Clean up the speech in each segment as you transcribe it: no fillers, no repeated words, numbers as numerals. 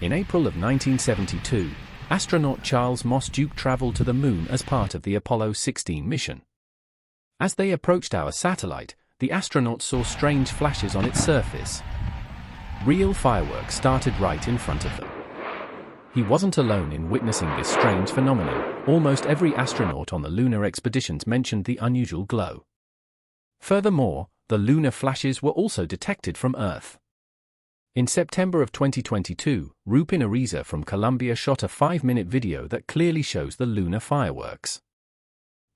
In April of 1972, astronaut Charles Moss Duke traveled to the Moon as part of the Apollo 16 mission. As they approached our satellite, the astronauts saw strange flashes on its surface. Real fireworks started right in front of them. He wasn't alone in witnessing this strange phenomenon. Almost every astronaut on the lunar expeditions mentioned the unusual glow. Furthermore, the lunar flashes were also detected from Earth. In September of 2022, Rupin Ariza from Columbia shot a 5-minute video that clearly shows the lunar fireworks.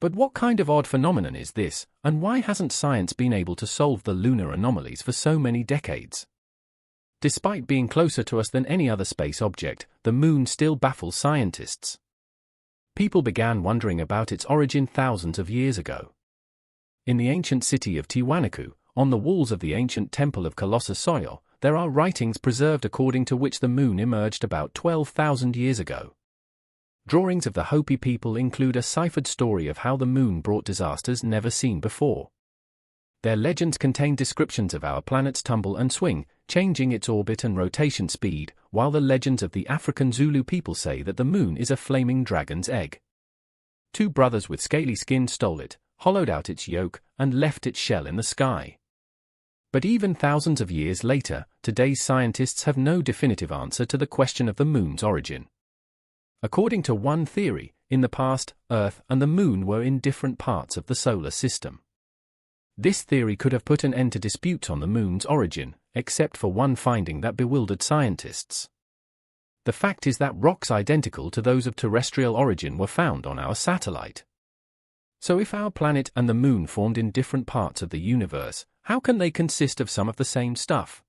But what kind of odd phenomenon is this, and why hasn't science been able to solve the lunar anomalies for so many decades? Despite being closer to us than any other space object, the Moon still baffles scientists. People began wondering about its origin thousands of years ago. In the ancient city of Tiwanaku, on the walls of the ancient temple of Colossus Soil, there are writings preserved according to which the Moon emerged about 12,000 years ago. Drawings of the Hopi people include a ciphered story of how the Moon brought disasters never seen before. Their legends contain descriptions of our planet's tumble and swing, changing its orbit and rotation speed, while the legends of the African Zulu people say that the Moon is a flaming dragon's egg. 2 brothers with scaly skin stole it, hollowed out its yolk, and left its shell in the sky. But even thousands of years later, today's scientists have no definitive answer to the question of the Moon's origin. According to one theory, in the past, Earth and the Moon were in different parts of the solar system. This theory could have put an end to disputes on the Moon's origin, except for one finding that bewildered scientists. The fact is that rocks identical to those of terrestrial origin were found on our satellite. So if our planet and the Moon formed in different parts of the universe, how can they consist of some of the same stuff?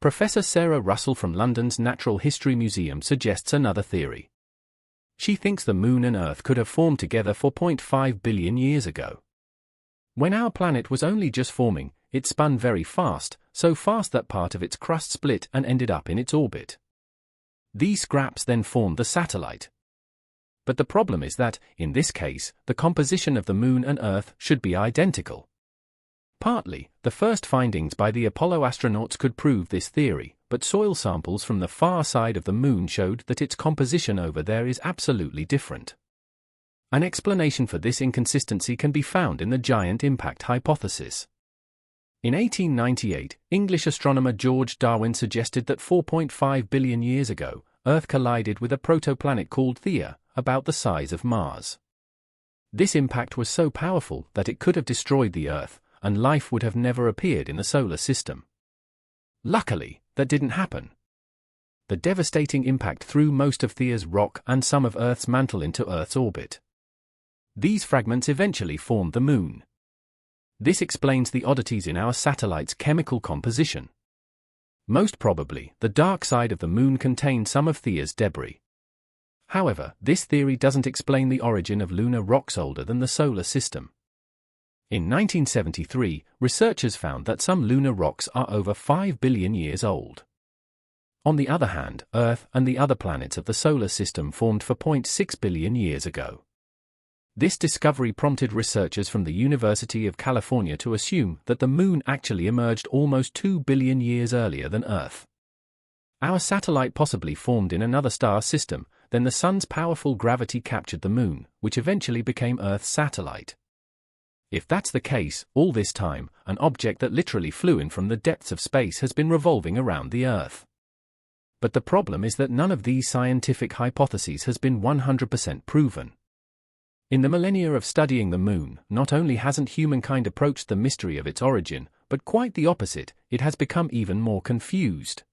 Professor Sarah Russell from London's Natural History Museum suggests another theory. She thinks the Moon and Earth could have formed together 4.5 billion years ago. When our planet was only just forming, it spun very fast, so fast that part of its crust split and ended up in its orbit. These scraps then formed the satellite. But the problem is that, in this case, the composition of the Moon and Earth should be identical. Partly, the first findings by the Apollo astronauts could prove this theory, but soil samples from the far side of the Moon showed that its composition over there is absolutely different. An explanation for this inconsistency can be found in the giant impact hypothesis. In 1898, English astronomer George Darwin suggested that 4.5 billion years ago, Earth collided with a protoplanet called Theia, about the size of Mars. This impact was so powerful that it could have destroyed the Earth, and life would have never appeared in the solar system. Luckily, that didn't happen. The devastating impact threw most of Theia's rock and some of Earth's mantle into Earth's orbit. These fragments eventually formed the Moon. This explains the oddities in our satellite's chemical composition. Most probably, the dark side of the Moon contained some of Theia's debris. However, this theory doesn't explain the origin of lunar rocks older than the solar system. In 1973, researchers found that some lunar rocks are over 5 billion years old. On the other hand, Earth and the other planets of the solar system formed 4.6 billion years ago. This discovery prompted researchers from the University of California to assume that the Moon actually emerged almost 2 billion years earlier than Earth. Our satellite possibly formed in another star system, then the Sun's powerful gravity captured the Moon, which eventually became Earth's satellite. If that's the case, all this time, an object that literally flew in from the depths of space has been revolving around the Earth. But the problem is that none of these scientific hypotheses has been 100% proven. In the millennia of studying the Moon, not only hasn't humankind approached the mystery of its origin, but quite the opposite, it has become even more confused.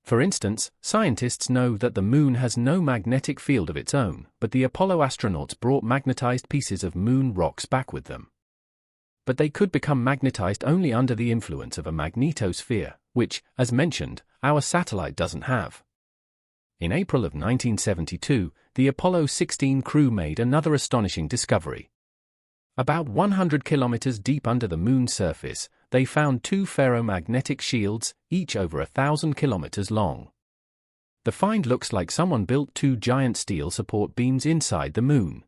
For instance, scientists know that the Moon has no magnetic field of its own, but the Apollo astronauts brought magnetized pieces of Moon rocks back with them. But they could become magnetized only under the influence of a magnetosphere, which, as mentioned, our satellite doesn't have. In April of 1972, the Apollo 16 crew made another astonishing discovery. About 100 kilometers deep under the Moon's surface, they found 2 ferromagnetic shields, each over 1,000 kilometers long. The find looks like someone built 2 giant steel support beams inside the Moon.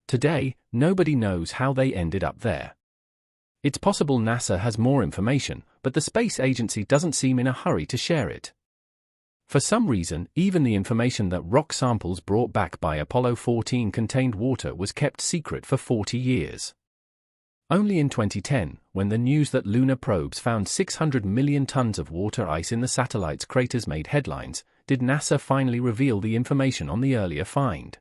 Today, nobody knows how they ended up there. It's possible NASA has more information, but the space agency doesn't seem in a hurry to share it. For some reason, even the information that rock samples brought back by Apollo 14 contained water was kept secret for 40 years. Only in 2010, when the news that lunar probes found 600 million tons of water ice in the satellite's craters made headlines, did NASA finally reveal the information on the earlier find.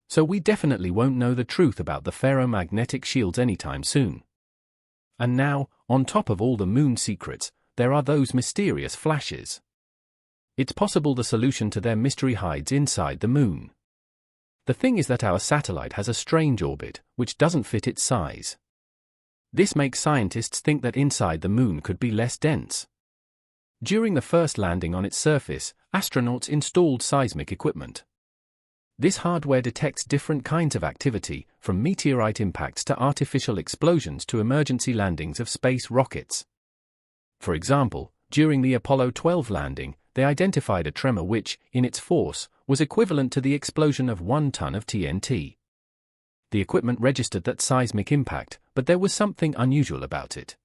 So we definitely won't know the truth about the ferromagnetic shields anytime soon. And now, on top of all the moon secrets, there are those mysterious flashes. It's possible the solution to their mystery hides inside the moon. The thing is that our satellite has a strange orbit, which doesn't fit its size. This makes scientists think that inside the moon could be less dense. During the first landing on its surface, astronauts installed seismic equipment. This hardware detects different kinds of activity, from meteorite impacts to artificial explosions to emergency landings of space rockets. For example, during the Apollo 12 landing, they identified a tremor which, in its force, was equivalent to the explosion of 1 ton of TNT. The equipment registered that seismic impact, but there was something unusual about it.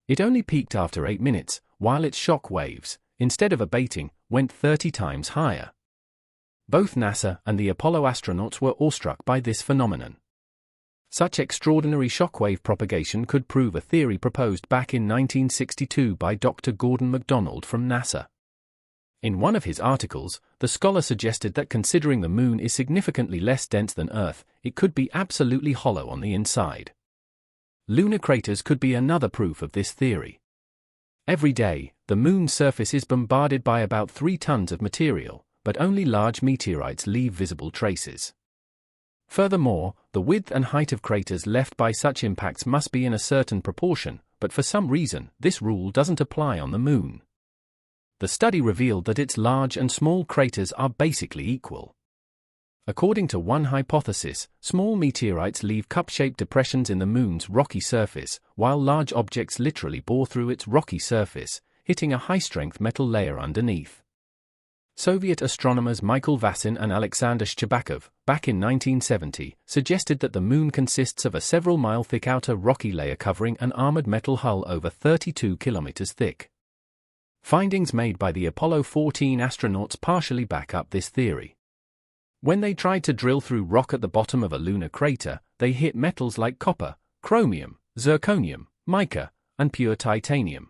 It only peaked after 8 minutes, while its shock waves, instead of abating, went 30 times higher. Both NASA and the Apollo astronauts were awestruck by this phenomenon. Such extraordinary shockwave propagation could prove a theory proposed back in 1962 by Dr. Gordon MacDonald from NASA. In one of his articles, the scholar suggested that considering the moon is significantly less dense than Earth, it could be absolutely hollow on the inside. Lunar craters could be another proof of this theory. Every day, the moon's surface is bombarded by about 3 tons of material, but only large meteorites leave visible traces. Furthermore, the width and height of craters left by such impacts must be in a certain proportion, but for some reason, this rule doesn't apply on the moon. The study revealed that its large and small craters are basically equal. According to one hypothesis, small meteorites leave cup-shaped depressions in the moon's rocky surface, while large objects literally bore through its rocky surface, hitting a high-strength metal layer underneath. Soviet astronomers Michael Vasin and Alexander Shcherbakov, back in 1970, suggested that the moon consists of a several-mile-thick outer rocky layer covering an armored metal hull over 32 kilometers thick. Findings made by the Apollo 14 astronauts partially back up this theory. When they tried to drill through rock at the bottom of a lunar crater, they hit metals like copper, chromium, zirconium, mica, and pure titanium.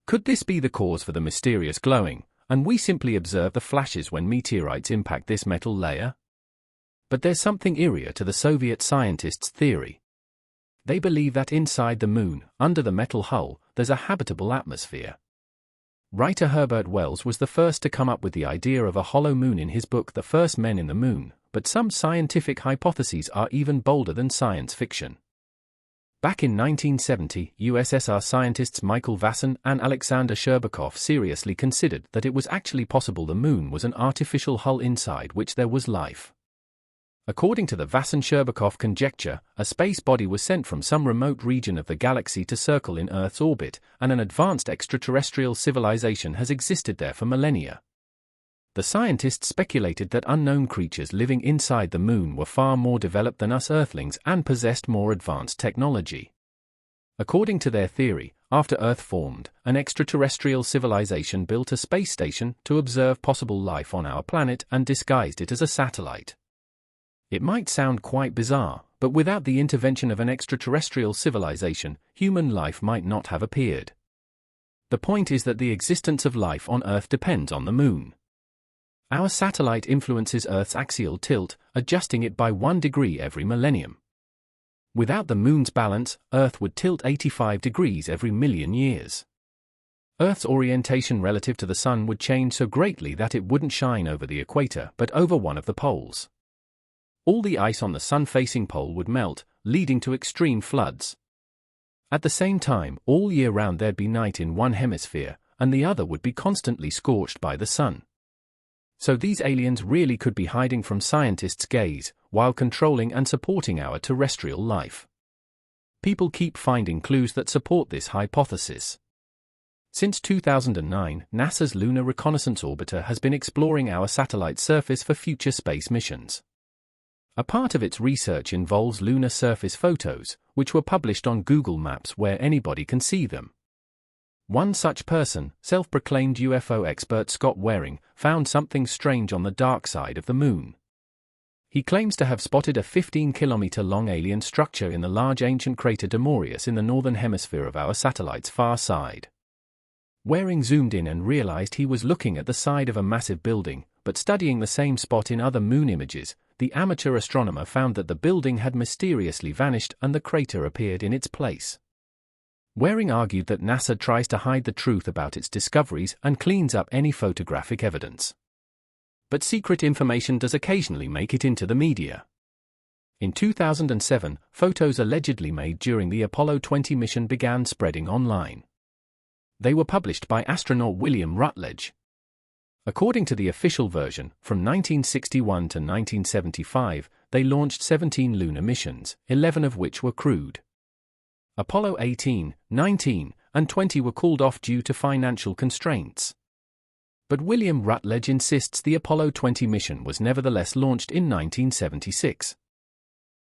Could this be the cause for the mysterious glowing, and we simply observe the flashes when meteorites impact this metal layer? But there's something eerier to the Soviet scientists' theory. They believe that inside the moon, under the metal hull, there's a habitable atmosphere. Writer Herbert Wells was the first to come up with the idea of a hollow moon in his book The First Men in the Moon, but some scientific hypotheses are even bolder than science fiction. Back in 1970, USSR scientists Michael Vasin and Alexander Shcherbakov seriously considered that it was actually possible the moon was an artificial hull inside which there was life. According to the Vasin-Shcherbakov conjecture, a space body was sent from some remote region of the galaxy to circle in Earth's orbit, and an advanced extraterrestrial civilization has existed there for millennia. The scientists speculated that unknown creatures living inside the moon were far more developed than us Earthlings and possessed more advanced technology. According to their theory, after Earth formed, an extraterrestrial civilization built a space station to observe possible life on our planet and disguised it as a satellite. It might sound quite bizarre, but without the intervention of an extraterrestrial civilization, human life might not have appeared. The point is that the existence of life on Earth depends on the moon. Our satellite influences Earth's axial tilt, adjusting it by 1 degree every millennium. Without the moon's balance, Earth would tilt 85 degrees every million years. Earth's orientation relative to the sun would change so greatly that it wouldn't shine over the equator but over one of the poles. All the ice on the sun-facing pole would melt, leading to extreme floods. At the same time, all year round there'd be night in one hemisphere, and the other would be constantly scorched by the sun. So these aliens really could be hiding from scientists' gaze, while controlling and supporting our terrestrial life. People keep finding clues that support this hypothesis. Since 2009, NASA's Lunar Reconnaissance Orbiter has been exploring our satellite surface for future space missions. A part of its research involves lunar surface photos, which were published on Google Maps where anybody can see them. One such person, self-proclaimed UFO expert Scott Waring, found something strange on the dark side of the moon. He claims to have spotted a 15-kilometer-long alien structure in the large ancient crater Demoreus in the northern hemisphere of our satellite's far side. Waring zoomed in and realized he was looking at the side of a massive building, but studying the same spot in other moon images, the amateur astronomer found that the building had mysteriously vanished and the crater appeared in its place. Waring argued that NASA tries to hide the truth about its discoveries and cleans up any photographic evidence. But secret information does occasionally make it into the media. In 2007, photos allegedly made during the Apollo 20 mission began spreading online. They were published by astronaut William Rutledge. According to the official version, from 1961 to 1975, they launched 17 lunar missions, 11 of which were crewed. Apollo 18, 19, and 20 were called off due to financial constraints. But William Rutledge insists the Apollo 20 mission was nevertheless launched in 1976.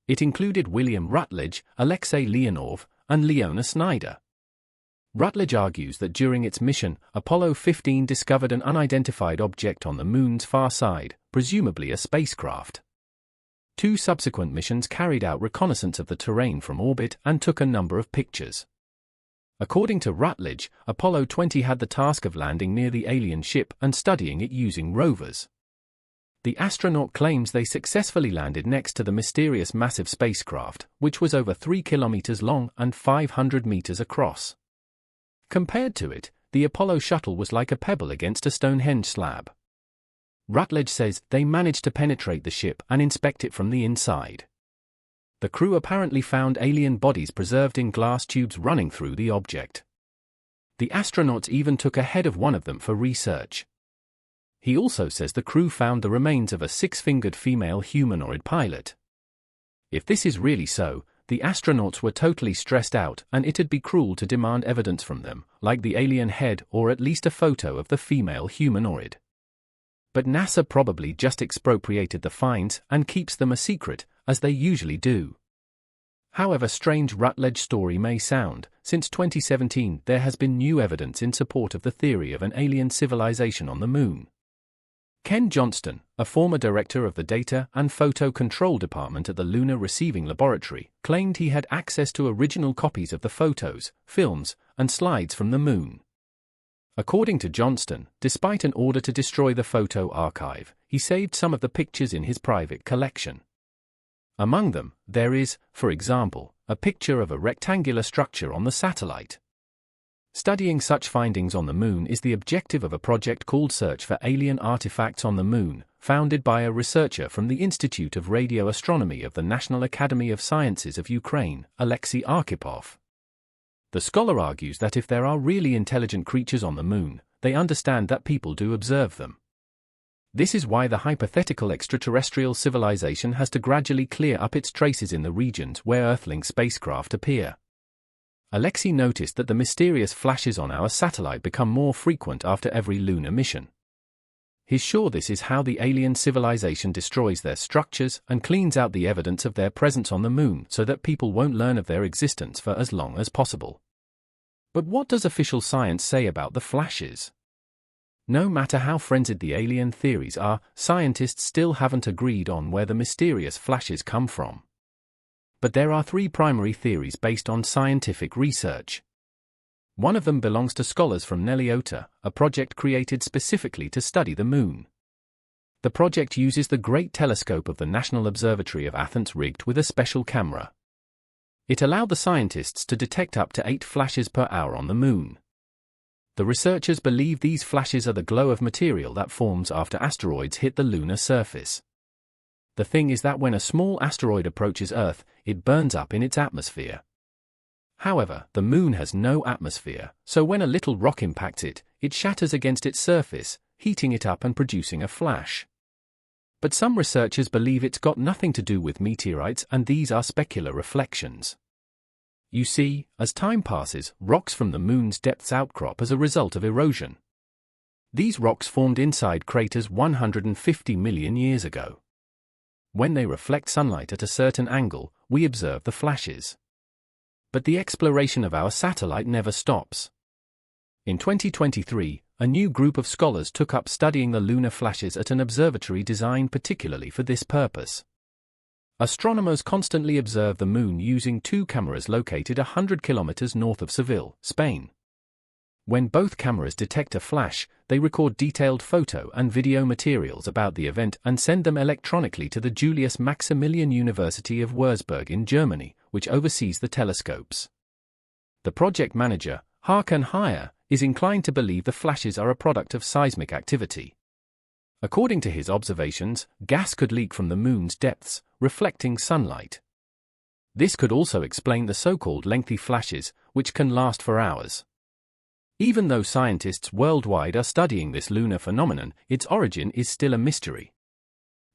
It included William Rutledge, Alexei Leonov, and Leona Snyder. Rutledge argues that during its mission, Apollo 15 discovered an unidentified object on the moon's far side, presumably a spacecraft. 2 subsequent missions carried out reconnaissance of the terrain from orbit and took a number of pictures. According to Rutledge, Apollo 20 had the task of landing near the alien ship and studying it using rovers. The astronaut claims they successfully landed next to the mysterious massive spacecraft, which was over 3 kilometers long and 500 meters across. Compared to it, the Apollo shuttle was like a pebble against a Stonehenge slab. Rutledge says they managed to penetrate the ship and inspect it from the inside. The crew apparently found alien bodies preserved in glass tubes running through the object. The astronauts even took a head of one of them for research. He also says the crew found the remains of a 6-fingered female humanoid pilot. If this is really so, the astronauts were totally stressed out and it'd be cruel to demand evidence from them, like the alien head or at least a photo of the female humanoid. But NASA probably just expropriated the finds and keeps them a secret, as they usually do. However strange Rutledge's story may sound, since 2017 there has been new evidence in support of the theory of an alien civilization on the moon. Ken Johnston, a former director of the Data and Photo Control Department at the Lunar Receiving Laboratory, claimed he had access to original copies of the photos, films, and slides from the moon. According to Johnston, despite an order to destroy the photo archive, he saved some of the pictures in his private collection. Among them, there is, for example, a picture of a rectangular structure on the satellite. Studying such findings on the moon is the objective of a project called Search for Alien Artifacts on the Moon, founded by a researcher from the Institute of Radio Astronomy of the National Academy of Sciences of Ukraine, Alexei Arkhipov. The scholar argues that if there are really intelligent creatures on the moon, they understand that people do observe them. This is why the hypothetical extraterrestrial civilization has to gradually clear up its traces in the regions where Earth-link spacecraft appear. Alexei noticed that the mysterious flashes on our satellite become more frequent after every lunar mission. He's sure this is how the alien civilization destroys their structures and cleans out the evidence of their presence on the moon so that people won't learn of their existence for as long as possible. But what does official science say about the flashes? No matter how frenzied the alien theories are, scientists still haven't agreed on where the mysterious flashes come from. But there are 3 primary theories based on scientific research. One of them belongs to scholars from Neliota, a project created specifically to study the moon. The project uses the Great Telescope of the National Observatory of Athens rigged with a special camera. It allowed the scientists to detect up to 8 flashes per hour on the moon. The researchers believe these flashes are the glow of material that forms after asteroids hit the lunar surface. The thing is that when a small asteroid approaches Earth, it burns up in its atmosphere. However, the moon has no atmosphere, so when a little rock impacts it, it shatters against its surface, heating it up and producing a flash. But some researchers believe it's got nothing to do with meteorites and these are specular reflections. You see, as time passes, rocks from the moon's depths outcrop as a result of erosion. These rocks formed inside craters 150 million years ago. When they reflect sunlight at a certain angle, we observe the flashes. But the exploration of our satellite never stops. In 2023, a new group of scholars took up studying the lunar flashes at an observatory designed particularly for this purpose. Astronomers constantly observe the moon using two cameras located 100 kilometers north of Seville, Spain. When both cameras detect a flash, they record detailed photo and video materials about the event and send them electronically to the Julius Maximilian University of Würzburg in Germany, which oversees the telescopes. The project manager, Hakan Hayer, is inclined to believe the flashes are a product of seismic activity. According to his observations, gas could leak from the moon's depths, reflecting sunlight. This could also explain the so-called lengthy flashes, which can last for hours. Even though scientists worldwide are studying this lunar phenomenon, its origin is still a mystery.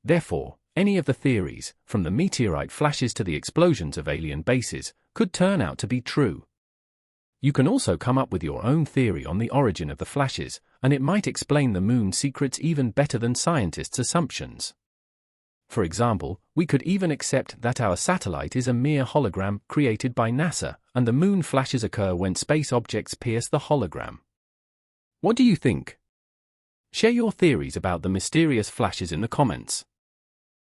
Therefore, any of the theories, from the meteorite flashes to the explosions of alien bases, could turn out to be true. You can also come up with your own theory on the origin of the flashes, and it might explain the moon's secrets even better than scientists' assumptions. For example, we could even accept that our satellite is a mere hologram created by NASA, and the moon flashes occur when space objects pierce the hologram. What do you think? Share your theories about the mysterious flashes in the comments.